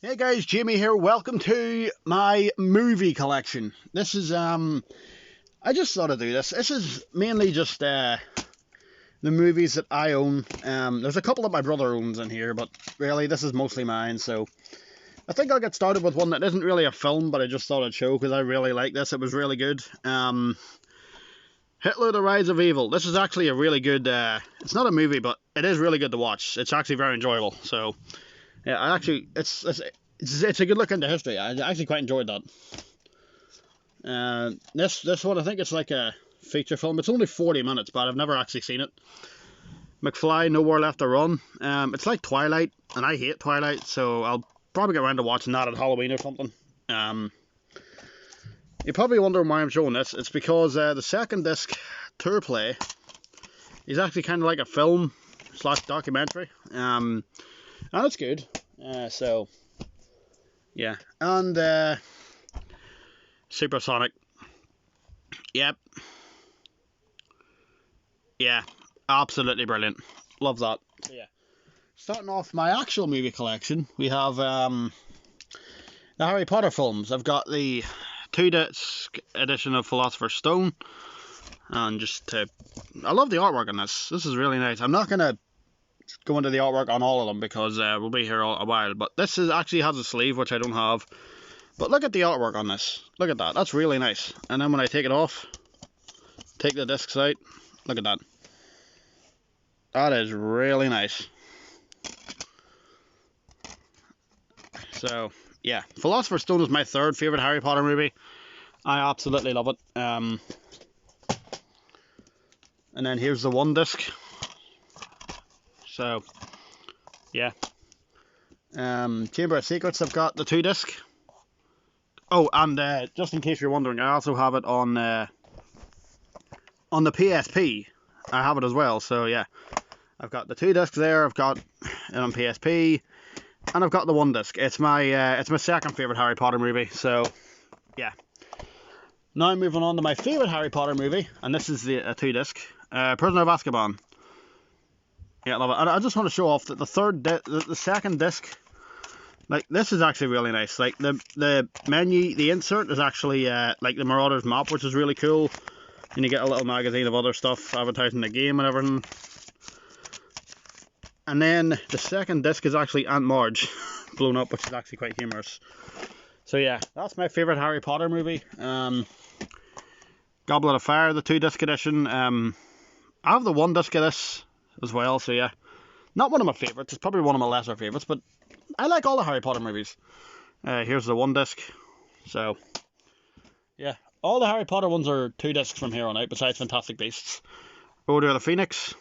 Hey guys, Jamie here. Welcome to my movie collection. This is I just thought I'd do this. This is mainly just the movies that I own. There's a couple that my brother owns in here, but really this is mostly mine. So I think I'll get started with one that isn't really a film, but I just thought I'd show because I really like this. It was really good. Hitler: The Rise of Evil. This is actually a really good. It's not a movie, but it is really good to watch. It's actually very enjoyable. So yeah, I actually it's a good look into history. I actually quite enjoyed that. This one, I think it's like a feature film. It's only 40 minutes, but I've never actually seen it. McFly, Nowhere Left to Run. It's like Twilight, and I hate Twilight, so I'll probably get around to watching that at Halloween or something. You're probably wondering why I'm showing this. It's because the second disc tour play is actually kind of like a film / documentary. And it's good. So yeah, and Supersonic. Yep. Yeah, absolutely brilliant. Love that. So yeah, starting off my actual movie collection, we have the Harry Potter films. I've got the 2-disc edition of Philosopher's Stone, and I love the artwork on this. This is really nice. I'm not gonna go into the artwork on all of them because we'll be here a while, but this actually has a sleeve, which I don't have. But look at the artwork on this. Look at that. That's really nice. And then when I take it off, take the discs out, look at that. That is really nice. So yeah, Philosopher's Stone is my third favourite Harry Potter movie. I absolutely love it. And then here's the 1-disc. So yeah. Chamber of Secrets, I've got the 2-disc. Oh, and just in case you're wondering, I also have it on the PSP. I have it as well. So yeah, I've got the 2 discs there. I've got it on PSP, and I've got the 1-disc. It's my second favorite Harry Potter movie. So yeah. Now moving on to my favorite Harry Potter movie, and this is the 2-disc, Prisoner of Azkaban. Yeah, I love it. And I just want to show off that the second disc, like, this is actually really nice. Like, the menu, the insert is actually like the Marauders map, which is really cool. And you get a little magazine of other stuff advertising the game and everything. And then the second disc is actually Aunt Marge blown up, which is actually quite humorous. So yeah, that's my favourite Harry Potter movie. Goblet of Fire, the 2-disc edition. I have the 1-disc of this as well, so yeah. Not one of my favourites, it's probably one of my lesser favourites, but I like all the Harry Potter movies. Here's the 1-disc. So yeah, all the Harry Potter ones are 2 discs from here on out, besides Fantastic Beasts. Order of the Phoenix.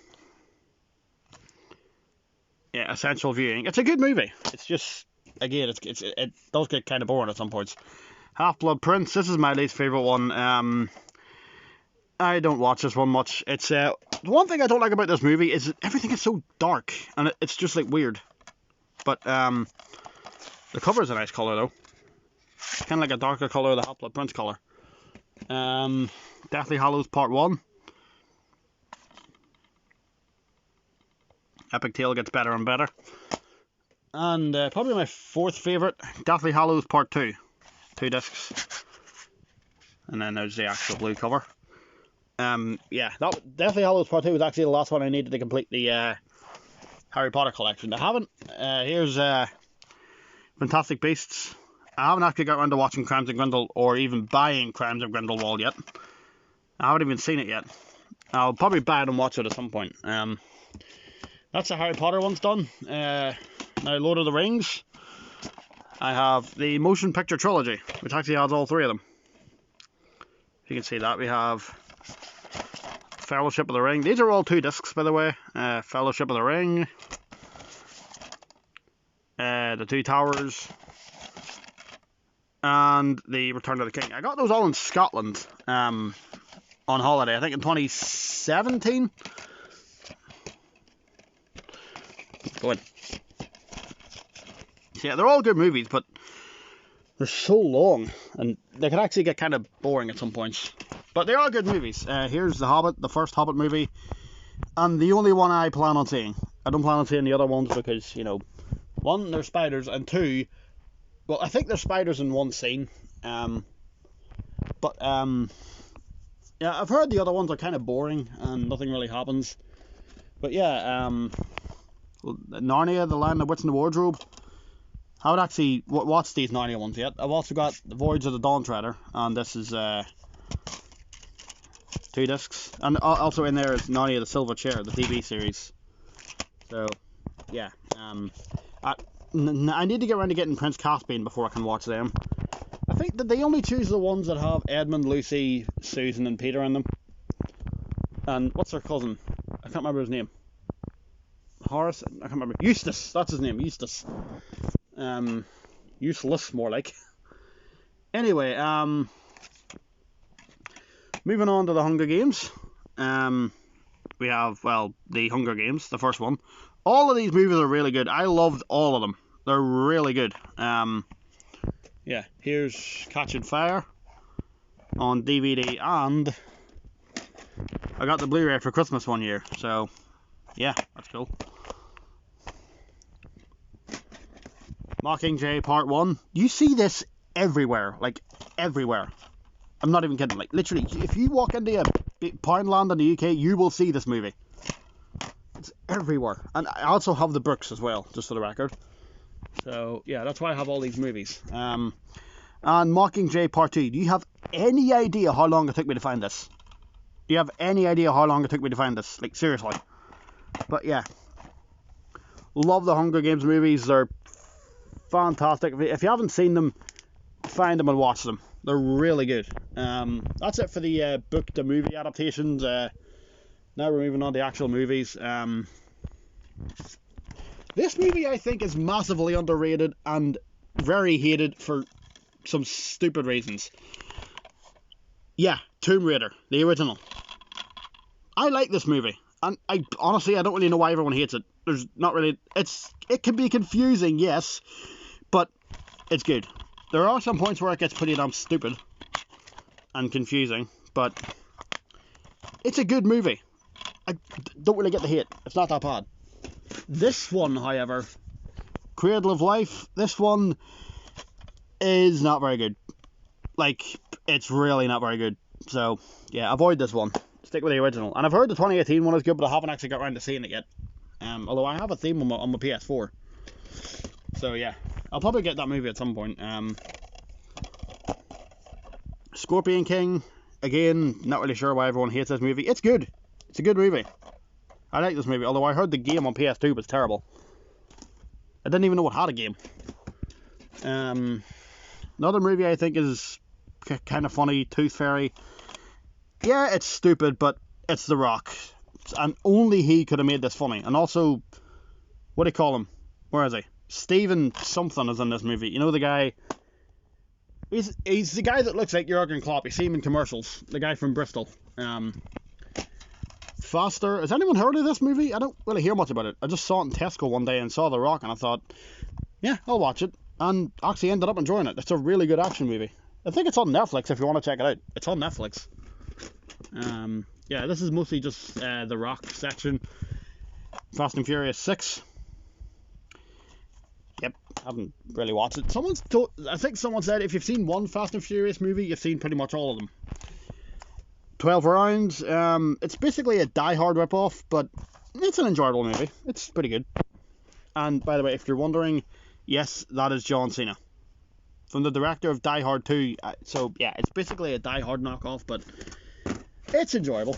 Yeah, Essential Viewing. It's a good movie. It's just, again, it does get kind of boring at some points. Half-Blood Prince. This is my least favourite one. I don't watch this one much. It's the one thing I don't like about this movie is that everything is so dark, and it's just like weird. But the cover is a nice colour though. Kind of like a darker colour, the Half-Blood Prince colour. Deathly Hallows Part 1. Epic Tale gets better and better. And probably my fourth favourite, Deathly Hallows Part 2. 2 discs. And then there's the actual blue cover. Yeah, Deathly Hallows Part 2 was actually the last one I needed to complete the Harry Potter collection. I haven't. Here's Fantastic Beasts. I haven't actually got around to watching Crimes of Grindelwald or even buying Crimes of Grindelwald yet. I haven't even seen it yet. I'll probably buy it and watch it at some point. That's the Harry Potter one's done. Now Lord of the Rings. I have the motion picture trilogy, which actually has all 3 of them. If you can see that, we have Fellowship of the Ring. These are all 2 discs, by the way. Fellowship of the Ring. The Two Towers. And the Return of the King. I got those all in Scotland on holiday, I think in 2017. Go in. So yeah, they're all good movies, but they're so long, and they can actually get kind of boring at some points. But they are good movies. Here's The Hobbit, the first Hobbit movie, and the only one I plan on seeing. I don't plan on seeing the other ones because, you know, 1, they're spiders, and 2, well, I think there's spiders in one scene. But yeah, I've heard the other ones are kind of boring and nothing really happens. But yeah, Narnia, The Lion, the Witch and the Wardrobe. I would actually watch these Narnia ones yet. I've also got The Voyage of the Dawn Treader, and this is 2 discs. And also in there is Narnia the Silver Chair, the TV series. So, yeah. I need to get around to getting Prince Caspian before I can watch them. I think that they only choose the ones that have Edmund, Lucy, Susan and Peter in them. And what's their cousin? I can't remember his name. Horace? I can't remember. Eustace! That's his name, Eustace. Useless, more like. Anyway, moving on to the Hunger Games. We have, well, the Hunger Games, the first one. All of these movies are really good. I loved all of them. They're really good. Yeah, here's Catching Fire on DVD, and I got the Blu-ray for Christmas one year, so yeah, that's cool. Mockingjay Part 1. You see this everywhere, like everywhere. I'm not even kidding, like literally, if you walk into a Poundland in the UK, you will see this movie. It's everywhere. And I also have the books as well, just for the record. So yeah, that's why I have all these movies. And Mockingjay Part 2. Do you have any idea how long it took me to find this? Do you have any idea how long it took me to find this? Like, seriously. But yeah. Love the Hunger Games movies. They're fantastic. If you haven't seen them, find them and watch them. They're really good. That's it for the book to movie adaptations. Now we're moving on to the actual movies. This movie, I think, is massively underrated and very hated for some stupid reasons. Yeah, Tomb Raider, the original. I like this movie, and I honestly don't really know why everyone hates it. There's not really. It can be confusing, yes, but it's good. There are some points where it gets pretty damn stupid and confusing, but it's a good movie. I don't really get the hate. It's not that bad. This one, however, Cradle of Life, this one is not very good. Like, it's really not very good. So, yeah, avoid this one. Stick with the original. And I've heard the 2018 one is good, but I haven't actually got around to seeing it yet. Although I have a theme on my PS4. So, yeah. I'll probably get that movie at some point. Scorpion King. Again, not really sure why everyone hates this movie. It's good. It's a good movie. I like this movie, although I heard the game on PS2 was terrible. I didn't even know it had a game. Another movie I think is kind of funny, Tooth Fairy. Yeah, it's stupid, but it's The Rock. And only he could have made this funny. And also, what do you call him? Where is he? Steven something is in this movie. You know the guy... He's the guy that looks like Jurgen Klopp. You see him in commercials. The guy from Bristol. Foster. Has anyone heard of this movie? I don't really hear much about it. I just saw it in Tesco one day and saw The Rock and I thought, yeah, I'll watch it. And actually ended up enjoying it. It's a really good action movie. I think it's on Netflix if you want to check it out. It's on Netflix. Yeah, this is mostly just The Rock section. Fast and Furious 6. Yep, haven't really watched it. I think someone said if you've seen one Fast and Furious movie, you've seen pretty much all of them. 12 Rounds. It's basically a Die Hard ripoff, but it's an enjoyable movie. It's pretty good. And by the way, if you're wondering, yes, that is John Cena. From the director of Die Hard 2. So yeah, it's basically a Die Hard knockoff, but it's enjoyable.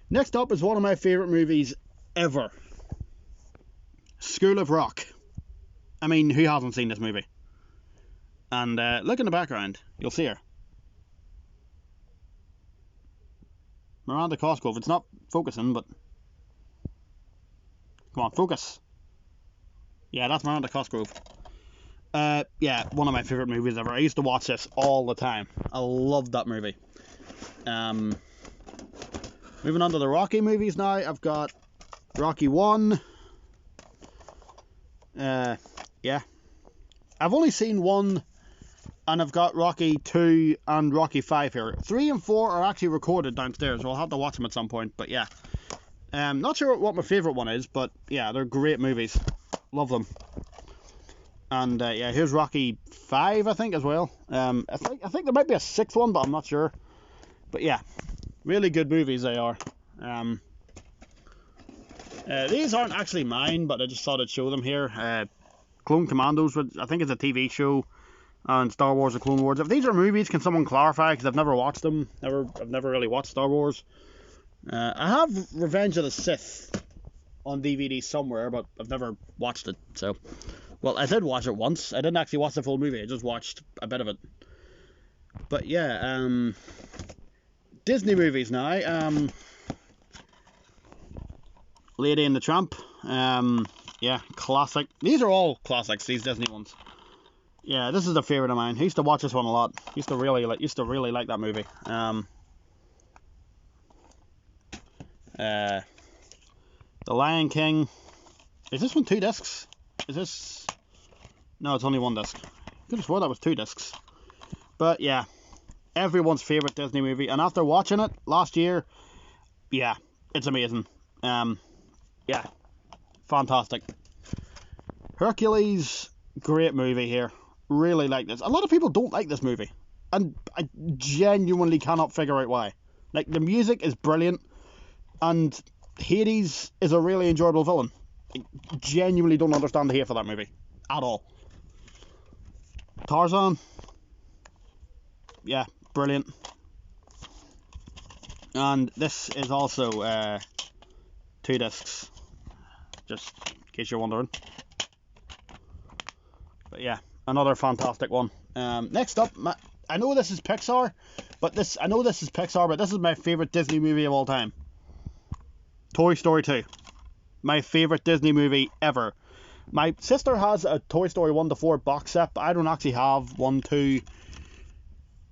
Next up is one of my favourite movies ever. School of Rock. I mean, who hasn't seen this movie? And look in the background, you'll see her. Miranda Cosgrove. It's not focusing, but come on, focus. Yeah, that's Miranda Cosgrove. Yeah, one of my favourite movies ever. I used to watch this all the time. I loved that movie. Moving on to the Rocky movies now. I've got Rocky 1. Yeah. I've only seen 1, and I've got Rocky 2 and Rocky 5 here. 3 and 4 are actually recorded downstairs, so I'll have to watch them at some point, but yeah. Not sure what my favourite one is, but yeah, they're great movies. Love them. And yeah, here's Rocky 5, I think, as well. I think there might be a 6th one, but I'm not sure. But yeah, really good movies they are. These aren't actually mine, but I just thought I'd show them here. Clone Commandos, I think it's a TV show, and Star Wars: The Clone Wars. If these are movies, can someone clarify? Because I've never watched them. I've never really watched Star Wars. I have Revenge of the Sith on DVD somewhere, but I've never watched it. So, well, I did watch it once. I didn't actually watch the full movie. I just watched a bit of it. But yeah, Disney movies now. Lady and the Tramp. Yeah, classic. These are all classics, these Disney ones. Yeah, this is a favourite of mine. I used to watch this one a lot. Used to really like that movie. The Lion King. Is this one 2 discs? Is this... No, it's only 1 disc. I could have swore that was 2 discs. But yeah, everyone's favourite Disney movie. And after watching it last year, yeah, it's amazing. Yeah, fantastic. Hercules, great movie here. Really like this. A lot of people don't like this movie, and I genuinely cannot figure out why. Like, the music is brilliant, and Hades is a really enjoyable villain. I genuinely don't understand the hate for that movie at all. Tarzan, yeah, brilliant. And this is also 2 discs, just in case you're wondering. But yeah, another fantastic one. Next up, I know this is Pixar, but this is my favourite Disney movie of all time. Toy Story 2. My favourite Disney movie ever. My sister has a Toy Story 1 to 4 box set, but I don't actually have 1, 2...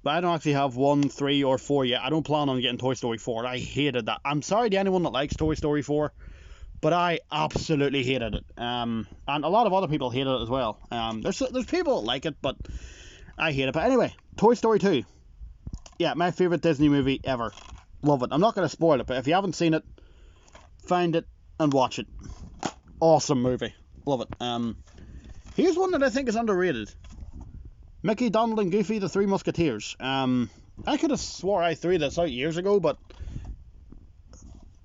But I don't actually have 1, 3, or 4 yet. I don't plan on getting Toy Story 4. I hated that. I'm sorry to anyone that likes Toy Story 4, but I absolutely hated it. And a lot of other people hated it as well. There's people that like it, but I hate it. But anyway, Toy Story 2. Yeah, my favourite Disney movie ever. Love it. I'm not going to spoil it, but if you haven't seen it, find it and watch it. Awesome movie. Love it. Here's one that I think is underrated. Mickey, Donald, and Goofy, the Three Musketeers. I could have swore I threw this out years ago, but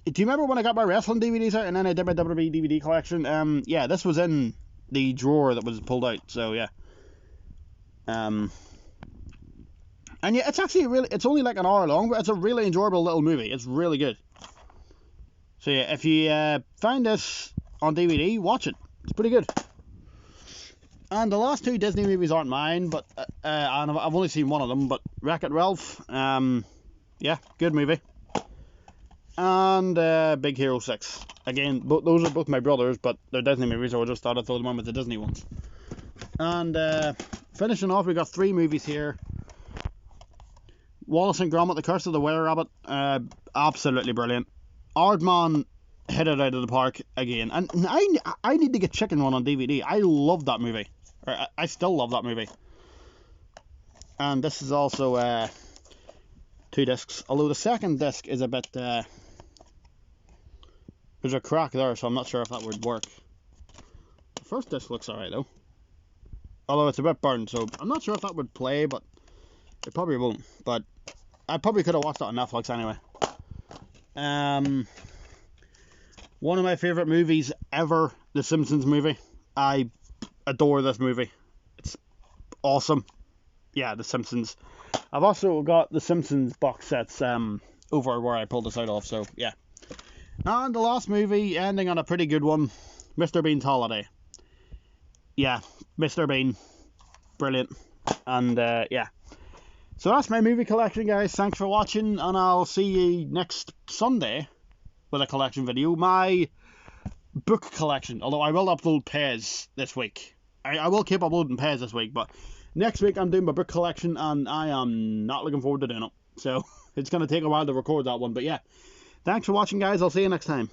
do you remember when I got my wrestling DVDs out and then I did my WWE DVD collection? Yeah, this was in the drawer that was pulled out, so yeah. And yeah, it's actually it's only like an hour long, but it's a really enjoyable little movie. It's really good. So yeah, if you find this on DVD, watch it. It's pretty good. And the last 2 Disney movies aren't mine, but and I've only seen one of them, but Wreck-It Ralph, yeah, good movie. And Big Hero 6. Again, those are both my brothers, but they're Disney movies, so I just thought I'd throw them on with the Disney ones. And finishing off, we got 3 movies here. Wallace and Gromit, The Curse of the Were Rabbit, absolutely brilliant. Aardman hit it out of the park again, and I need to get Chicken Run on DVD. I love that movie. I still love that movie. And this is also 2 discs, although the second disc is a bit there's a crack there, so I'm not sure if that would work. The first disc looks alright though, although it's a bit burned, so I'm not sure if that would play, but it probably won't. But I probably could have watched it on Netflix anyway. One of my favourite movies ever, The Simpsons movie. I adore this movie. It's awesome. Yeah, The Simpsons. I've also got The Simpsons box sets over where I pulled this out of, so yeah. And the last movie, ending on a pretty good one, Mr. Bean's Holiday. Yeah, Mr. Bean. Brilliant. And yeah. So that's my movie collection, guys. Thanks for watching, and I'll see you next Sunday with a collection video. My book collection, although I will upload Pez this week. I will keep uploading Pez this week, but next week I'm doing my book collection, and I am not looking forward to doing it. So it's going to take a while to record that one, but yeah. Thanks for watching, guys. I'll see you next time.